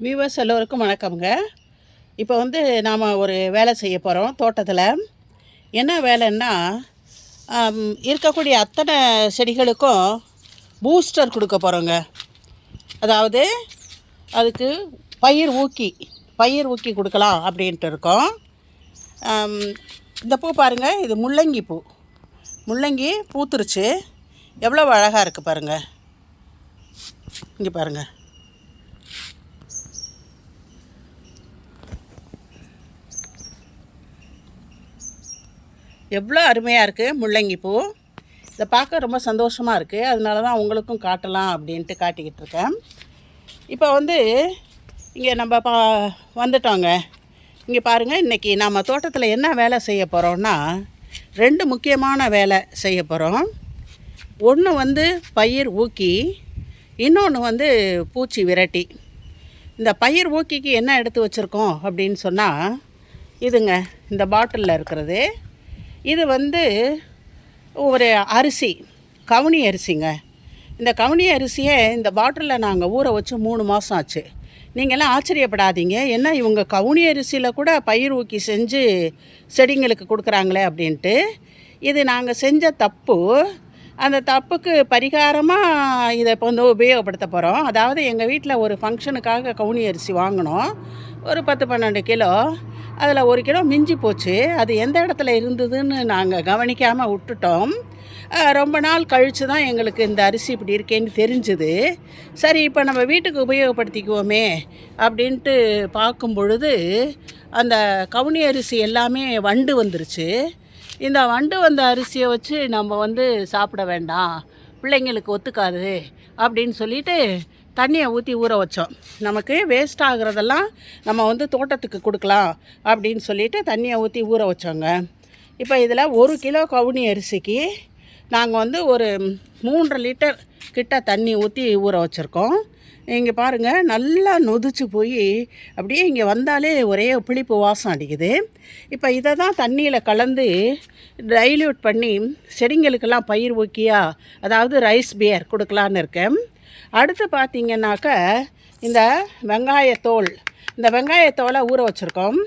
Viewers எல்லோருக்கும் வணக்கம்ங்க. இப்போ நாம் ஒரு வேலை செய்ய போகிறோம் தோட்டத்தில். என்ன வேலைன்னா, இருக்கக்கூடிய அத்தனை செடிகளுக்கும் பூஸ்டர் கொடுக்க போகிறோங்க. அதாவது அதுக்கு பயிர் ஊக்கி கொடுக்கலாம் அப்படின்ட்டு இருக்கோம். இந்த பூ பாருங்கள், இது முள்ளங்கி பூத்துருச்சு. எவ்வளோ அழகாக இருக்குது பாருங்கள். இங்கே பாருங்கள், எவ்வளோ அருமையாக இருக்குது முள்ளங்கி பூ. இதை பார்க்க ரொம்ப சந்தோஷமாக இருக்குது. அதனால தான் உங்களுக்கும் காட்டலாம் அப்படின்ட்டு காட்டிக்கிட்டு இருக்கேன். இப்போ இங்கே நம்ம வந்துட்டோங்க. இங்கே பாருங்கள், இன்றைக்கி நம்ம தோட்டத்தில் என்ன வேலை செய்ய போகிறோன்னா, 2 முக்கியமான வேலை செய்ய போகிறோம். ஒன்று பயிர் ஊக்கி, இன்னொன்று பூச்சி விரட்டி. இந்த பயிர் ஊக்கிக்கு என்ன எடுத்து வச்சுருக்கோம் அப்படின்னு சொன்னால், இதுங்க இந்த பாட்டிலில் இருக்கிறது. இது ஒரு அரிசி, கவுனி அரிசிங்க. இந்த கவுனி அரிசியை இந்த பாட்டிலில் நாங்கள் ஊற வச்சு 3 மாதம் ஆச்சு. நீங்கள்லாம் ஆச்சரியப்படாதீங்க, என்ன இவங்க கவுனி அரிசியில் கூட பயிர் ஊக்கி செஞ்சு செடிங்களுக்கு கொடுக்குறாங்களே அப்படின்ட்டு. இது நாங்கள் செஞ்ச தப்பு. அந்த தப்புக்கு பரிகாரமாக இதை இப்போ உபயோகப்படுத்த போகிறோம். அதாவது எங்கள் வீட்டில் ஒரு ஃபங்க்ஷனுக்காக கவுனி அரிசி வாங்கினோம், ஒரு 10-12 கிலோ. அதில் 1 கிலோ மிஞ்சி போச்சு. அது எந்த இடத்துல இருந்ததுன்னு நாங்கள் கவனிக்காமல் விட்டுட்டோம். ரொம்ப நாள் கழித்து தான் எங்களுக்கு இந்த அரிசி இப்படி இருக்கேன்னு தெரிஞ்சுது. சரி, இப்போ நம்ம வீட்டுக்கு உபயோகப்படுத்திக்குவோமே அப்படின்ட்டு பார்க்கும் பொழுது, அந்த கவுனி அரிசி எல்லாமே வண்டு வந்துருச்சு. இந்த வண்டு வந்த அரிசியை வச்சு நம்ம சாப்பிட வேண்டாம், பிள்ளைங்களுக்கு ஒத்துக்காது அப்படின்னு சொல்லிட்டு தண்ணியை ஊற்றி ஊற வச்சோம். நமக்கு வேஸ்ட் ஆகிறதெல்லாம் நம்ம தோட்டத்துக்கு கொடுக்கலாம் அப்படின்னு சொல்லிட்டு தண்ணியை ஊற்றி ஊற வச்சோங்க. இப்போ இதில் 1 கிலோ கவுனி அரிசிக்கு நாங்கள் ஒரு 3 லிட்டர் கிட்ட தண்ணி ஊற்றி ஊற வச்சுருக்கோம். இங்கே பாருங்கள், நல்லா நொதிச்சு போய் அப்படியே இங்கே வந்தாலே ஒரே புளிப்பு வாசம் அடிக்குது. இப்போ இதை தான் தண்ணியில் கலந்து டைல்யூட் பண்ணி செடிங்களுக்கெல்லாம் பயிர் ஊக்கியா, அதாவது ரைஸ் பியர் கொடுக்கலான்னு இருக்கேன். அடுத்து பார்த்திங்கன்னாக்க, இந்த வெங்காயத்தோலை ஊற வச்சுருக்கோம்.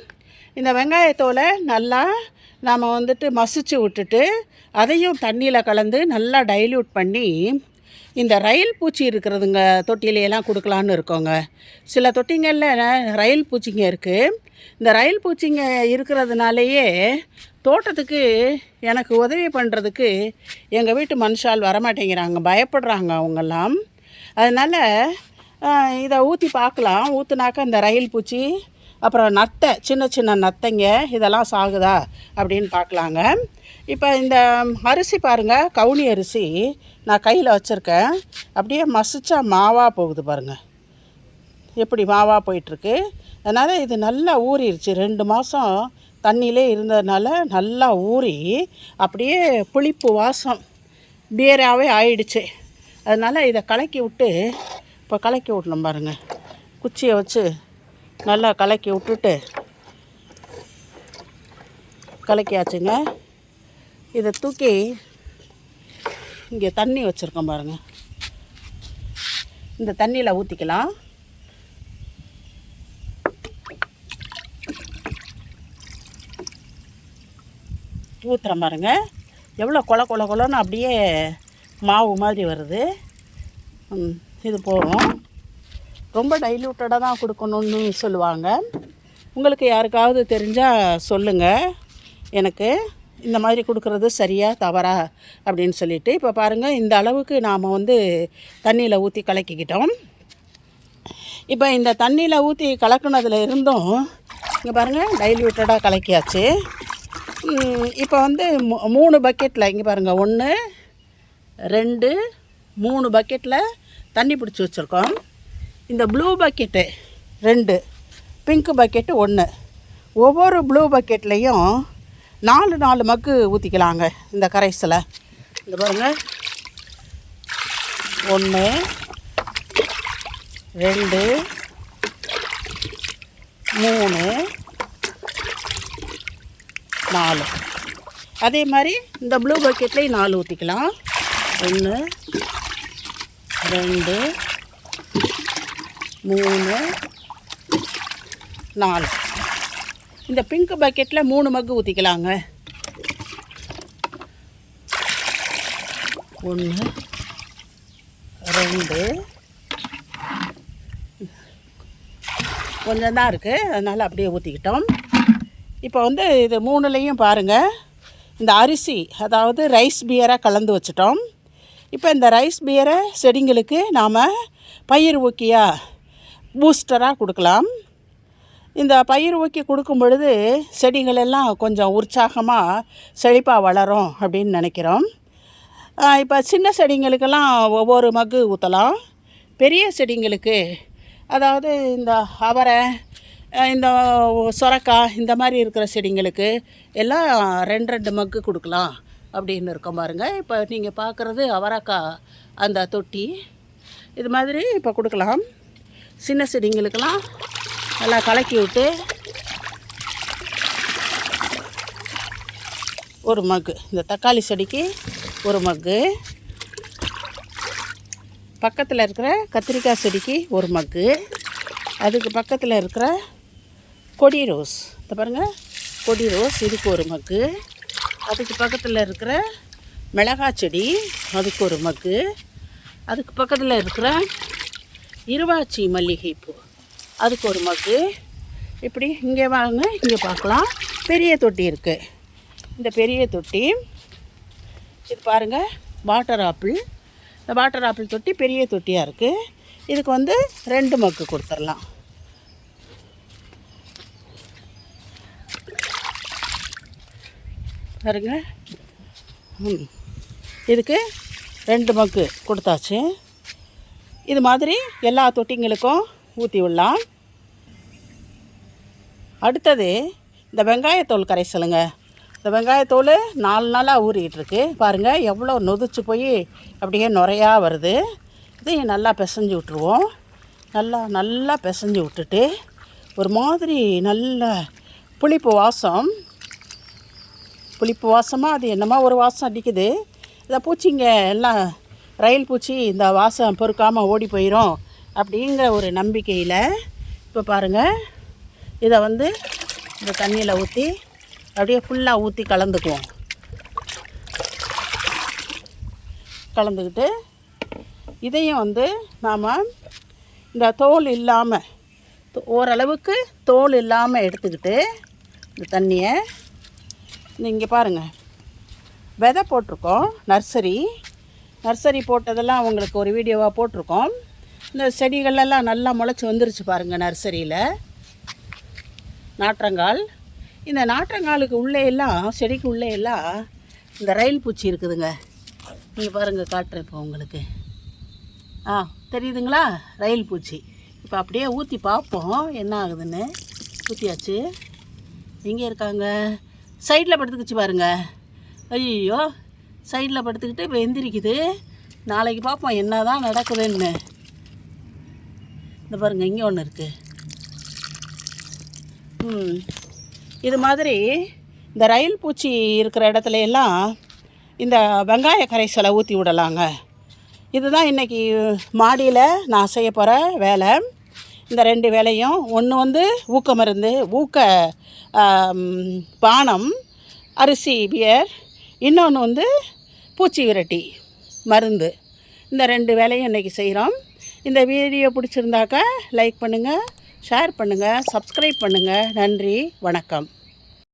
இந்த வெங்காயத்தோலை நல்லா நாம் மசிச்சு விட்டுட்டு அதையும் தண்ணியில் கலந்து நல்லா டைல்யூட் பண்ணி இந்த ரயில் பூச்சி இருக்கிறதுங்க தொட்டிலையெல்லாம் கொடுக்கலான்னு இருக்கோங்க. சில தொட்டிங்களில் ரயில் பூச்சிங்க இருக்குது. இந்த ரயில் பூச்சிங்க இருக்கிறதுனாலேயே தோட்டத்துக்கு எனக்கு உதவி பண்ணுறதுக்கு எங்கள் வீட்டு மனுஷால் வரமாட்டேங்கிறாங்க, பயப்படுறாங்க அவங்கெல்லாம். அதனால் இதை ஊற்றி பார்க்கலாம். ஊற்றுனாக்கா இந்த ரயில் பூச்சி, அப்புறம் சின்ன சின்ன நத்தைங்க இதெல்லாம் சாகுதா அப்படின்னு பார்க்கலாங்க. இப்போ இந்த அரிசி பாருங்கள், கவுனி அரிசி நான் கையில் வச்சுருக்கேன். அப்படியே மசிச்சா மாவாக போகுது பாருங்கள், எப்படி மாவாக போயிட்டுருக்கு. அதனால் இது நல்லா ஊறிடுச்சு. 2 மாதம் தண்ணியிலே இருந்ததுனால நல்லா ஊறி அப்படியே புளிப்பு வாசம் பியராகவே ஆயிடுச்சு. அதனால் இதை கலக்கி விடணும் பாருங்கள். குச்சியை வச்சு நல்லா கலக்கி விட்டுட்டு கலக்கியாச்சுங்க. இதை தூக்கி இங்கே தண்ணி வச்சுருக்கோம் பாருங்கள், இந்த தண்ணியில் ஊற்றிக்கலாம். ஊற்றுறேன் பாருங்கள், எவ்வளோ கொலன்னு அப்படியே மாவு மாதிரி வருது. இது போகும். ரொம்ப டைல்யூட்டடாக தான் கொடுக்கணுன்னு சொல்லுவாங்க. உங்களுக்கு யாருக்காவது தெரிஞ்சால் சொல்லுங்கள் எனக்கு, இந்த மாதிரி கொடுக்குறது சரியா தவறா அப்படின்னு சொல்லிட்டு. இப்போ பாருங்கள், இந்த அளவுக்கு நாம் தண்ணியில் ஊற்றி கலக்கிக்கிட்டோம். இப்போ இந்த தண்ணியில் ஊற்றி கலக்குனதில் இருந்தும் இங்கே பாருங்கள், டைல்யூட்டடாக கலக்கியாச்சு. இப்போ 3 பக்கெட்டில் இங்கே பாருங்கள், 1 2 3 பக்கெட்டில் தண்ணி பிடிச்சி வச்சுருக்கோம். இந்த ப்ளூ பக்கெட்டு 2, பிங்க் பக்கெட்டு 1. ஒவ்வொரு ப்ளூ பக்கெட்லேயும் 4 மக்கு ஊற்றிக்கலாங்க இந்த கரைசலை. இந்த பாருங்கள், 1 2 3 4. அதே மாதிரி இந்த ப்ளூ பக்கெட்லேயும் 4 ஊற்றிக்கலாம். 1 2 3 4. இந்த பிங்க் பக்கெட்டில் 3 மக்கு ஊற்றிக்கலாங்க. 1 2 கொஞ்சம் தான் இருக்குது, அதனால் அப்படியே ஊற்றிக்கிட்டோம். இப்போ வந்து இது 3லையும் பாருங்கள், இந்த அரிசி அதாவது ரைஸ் பியரை கலந்து வச்சிட்டோம். இப்போ இந்த ரைஸ் பியரை செடிங்களுக்கு நாம் பயிர் ஊக்கியாக பூஸ்டராக கொடுக்கலாம். இந்த பயிர் ஊக்கி கொடுக்கும் பொழுது செடிகள் எல்லாம் கொஞ்சம் உற்சாகமாக செழிப்பாக வளரும் அப்படின்னு நினைக்கிறோம். இப்போ சின்ன செடிங்களுக்கெல்லாம் ஒவ்வொரு மக்கு ஊற்றலாம். பெரிய செடிங்களுக்கு அதாவது இந்த அவரை, இந்த சொரக்காய், இந்த மாதிரி இருக்கிற செடிங்களுக்கு எல்லாம் 2 மக்கு கொடுக்கலாம் அப்படின்னு இருக்கோம் பாருங்கள். இப்போ நீங்கள் பார்க்குறது அவரைக்காய் அந்த தொட்டி, இது மாதிரி இப்போ கொடுக்கலாம். சின்ன செடிங்களுக்கெல்லாம் நல்லா கலக்கி விட்டு 1 மக்கு, இந்த தக்காளி செடிக்கு 1 மக்கு, பக்கத்தில் இருக்கிற கத்திரிக்காய் செடிக்கு 1 மக்கு, அதுக்கு பக்கத்தில் இருக்கிற கொடி ரோஸ், இதை பாருங்கள் கொடி ரோஸ், இதுக்கு 1 மக்கு, அதுக்கு பக்கத்தில் இருக்கிற மிளகாய் செடி அதுக்கு 1 மக்கு, அதுக்கு பக்கத்தில் இருக்கிற இருவாச்சி மல்லிகைப்பூ அதுக்கு 1 மக்கு. இப்படி இங்கே வாங்க, இங்கே பார்க்கலாம். பெரிய தொட்டி இருக்குது. இந்த பெரிய தொட்டி இது பாருங்கள், வாட்டர் ஆப்பிள். இந்த வாட்டர் ஆப்பிள் தொட்டி பெரிய தொட்டியாக இருக்குது. இதுக்கு வந்து 2 மக்கு கொடுத்துடலாம். பாருங்க, இதுக்கு 2 மக்கு கொடுத்தாச்சு. இது மாதிரி எல்லா தொட்டிங்களுக்கும் ஊற்றி விடலாம். அடுத்தது இந்த வெங்காயத்தோல் கரைசலுங்க. இந்த வெங்காயத்தோல் 4 நாளாக ஊறிக்கிட்டுருக்கு. பாருங்கள் எவ்வளோ நொதிச்சு போய் அப்படியே நுரையா வருது. இதையும் நல்லா பிசைஞ்சு விட்ருவோம். நல்லா பிசைஞ்சு விட்டுட்டு ஒரு மாதிரி நல்ல புளிப்பு வாசமாக அது என்னமோ ஒரு வாசம் அடிக்குது. இதை பூச்சிங்க எல்லாம் ரயில் பூச்சி இந்த வாசம் பொறுக்காமல் ஓடி போயிடும் அப்படிங்கிற ஒரு நம்பிக்கையில் இப்போ பாருங்கள், இதை வந்து இந்த தண்ணியில் ஊற்றி அப்படியே ஃபுல்லாக ஊற்றி கலந்துக்கிட்டு இதையும் வந்து நாம் இந்த தோல் இல்லாமல் ஓரளவுக்கு தோல் இல்லாமல் எடுத்துக்கிட்டு இந்த தண்ணியை இங்கே பாருங்கள், விதை போட்டிருக்கோம். நர்சரி போட்டதெல்லாம் உங்களுக்கு ஒரு வீடியோவாக போட்டிருக்கோம். இந்த செடிகளெல்லாம் நல்லா முளைச்சி வந்துருச்சு பாருங்கள். நர்சரியில் நாற்றங்கால், இந்த நாற்றங்காலுக்கு உள்ளே எல்லாம் செடிக்கு உள்ளே எல்லாம் இந்த ரயில் பூச்சி இருக்குதுங்க. நீங்கள் பாருங்கள், காட்டுறேன் இப்போ உங்களுக்கு. தெரியுதுங்களா? ரயில் பூச்சி. இப்போ அப்படியே ஊற்றி பார்ப்போம் என்ன ஆகுதுன்னு. ஊற்றியாச்சு. எங்கே இருக்காங்க? சைடில் படுத்துக்கிச்சு பாருங்கள். ஐயோ, சைடில் படுத்துக்கிட்டு இப்போ எந்திரிக்குது. நாளைக்கு பார்ப்போம் என்ன தான் நடக்குதுன்னு. இந்த பாருங்கள், இங்கே ஒன்று இருக்குது. இது மாதிரி இந்த ரயில் பூச்சி இருக்கிற இடத்துல எல்லாம் இந்த வெங்காய கரைசலை ஊற்றி விடலாங்க. இதுதான் இன்றைக்கி மாடியில் நான் செய்ய போகிற வேலை. இந்த 2 வேலையும், ஒன்று வந்து ஊக்க மருந்து, பானம், அரிசி பியர், இன்னொன்று வந்து பூச்சி விரட்டி மருந்து. இந்த 2 வேலையும் இன்றைக்கி செய்கிறோம். இந்த வீடியோ பிடிச்சிருந்தாக்கா லைக் பண்ணுங்கள், ஷேர் பண்ணுங்கள், சப்ஸ்கிரைப் பண்ணுங்கள். நன்றி, வணக்கம்.